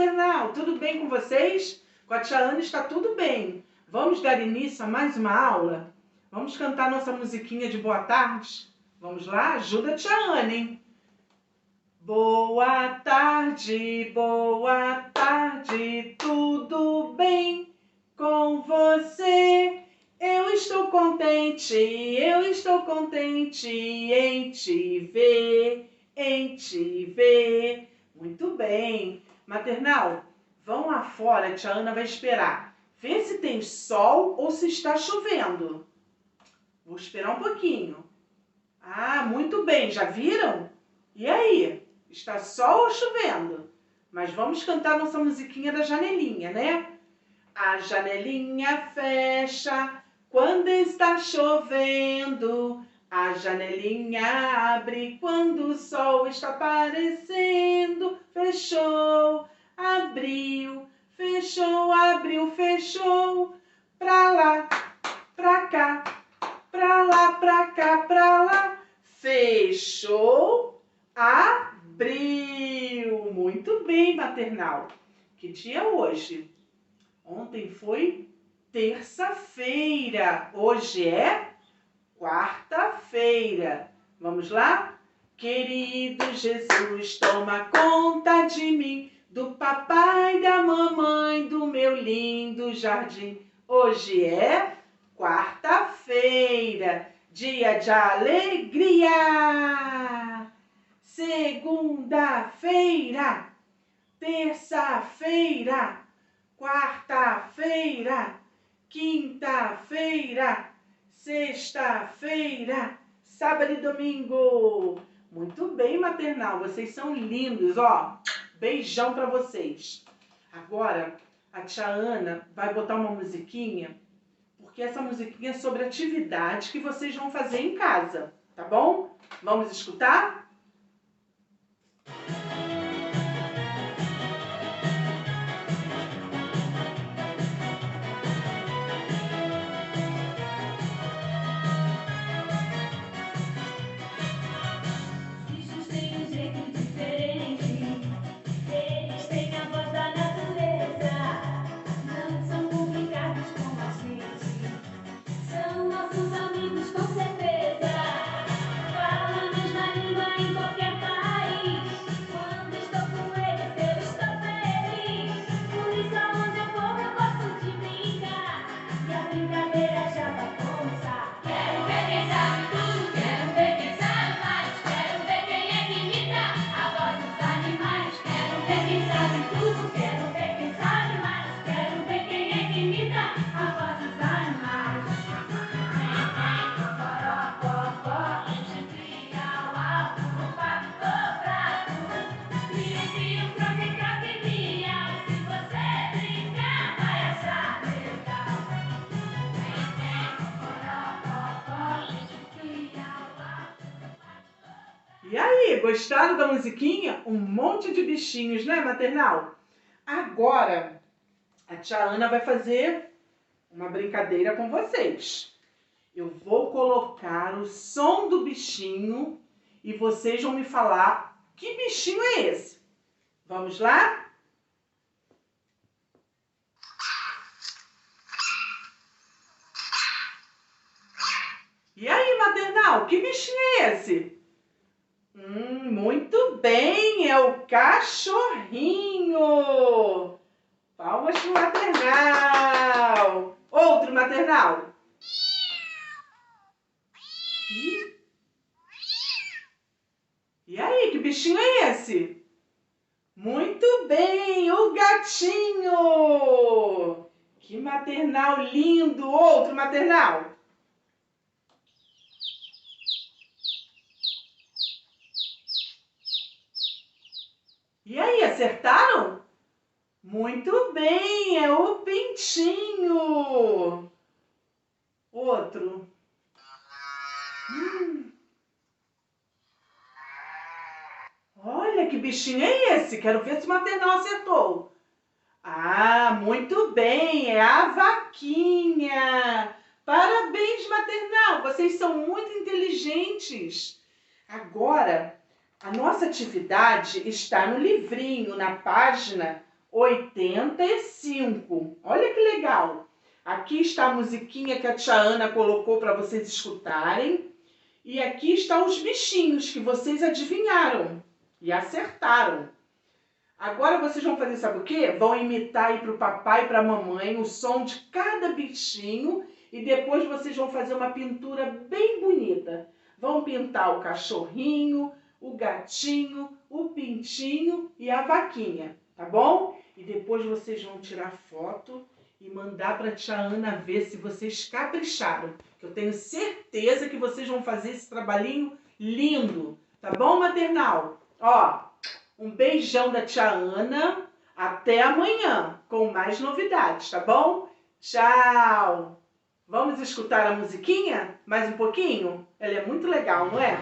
maternal, tudo bem com vocês? Com a tia Ana está tudo bem. Vamos dar início a mais uma aula? Vamos cantar nossa musiquinha de boa tarde? Vamos lá? Ajuda a tia Ana, hein? Boa tarde, tudo bem com você? Eu estou contente em te ver. Muito bem. Maternal, vão lá fora, a tia Ana vai esperar. Vê se tem sol ou se está chovendo. Vou esperar um pouquinho. Ah, muito bem, já viram? E aí, está sol ou chovendo? Mas vamos cantar nossa musiquinha da janelinha, né? A janelinha fecha quando está chovendo. A janelinha abre quando o sol está aparecendo. Fechou, abriu, fechou, abriu, fechou. Pra lá, pra cá, pra lá, pra cá, pra lá. Fechou, abriu. Muito bem, maternal. Que dia é hoje? Ontem foi terça-feira. Hoje é quarta-feira. Vamos lá? Querido Jesus, toma conta de mim, do papai, da mamãe, do meu lindo jardim. Hoje é quarta-feira, dia de alegria. Segunda-feira, terça-feira, quarta-feira, quinta-feira, sexta-feira, sábado e domingo. Muito bem, maternal. Vocês são lindos, ó. Beijão pra vocês. Agora, a tia Ana vai botar uma musiquinha, porque essa musiquinha é sobre atividade que vocês vão fazer em casa, tá bom? Vamos escutar? E aí, gostaram da musiquinha? Um monte de bichinhos, né, maternal? Agora, a tia Ana vai fazer uma brincadeira com vocês. Eu vou colocar o som do bichinho e vocês vão me falar que bichinho é esse. Vamos lá? E aí, maternal, que bichinho é esse? Muito bem, é o cachorrinho. Palmas pro maternal. Outro maternal. E aí, que bichinho é esse? Muito bem, o gatinho. Que maternal lindo. Outro maternal. E aí, acertaram? Muito bem, é o pintinho. Outro. Olha, que bichinho é esse? Quero ver se o maternal acertou. Ah, muito bem, é a vaquinha. Parabéns, maternal, vocês são muito inteligentes. Agora, a nossa atividade está no livrinho, na página 85. Olha que legal. Aqui está a musiquinha que a tia Ana colocou para vocês escutarem. E aqui estão os bichinhos que vocês adivinharam e acertaram. Agora vocês vão fazer, sabe o quê? Vão imitar aí para o papai e para a mamãe o som de cada bichinho e depois vocês vão fazer uma pintura bem bonita. Vão pintar o cachorrinho, o gatinho, o pintinho e a vaquinha, tá bom? E depois vocês vão tirar foto e mandar para a tia Ana ver se vocês capricharam. Eu tenho certeza que vocês vão fazer esse trabalhinho lindo, tá bom, maternal? Ó, um beijão da tia Ana. Até amanhã com mais novidades, tá bom? Tchau! Vamos escutar a musiquinha mais um pouquinho? Ela é muito legal, não é?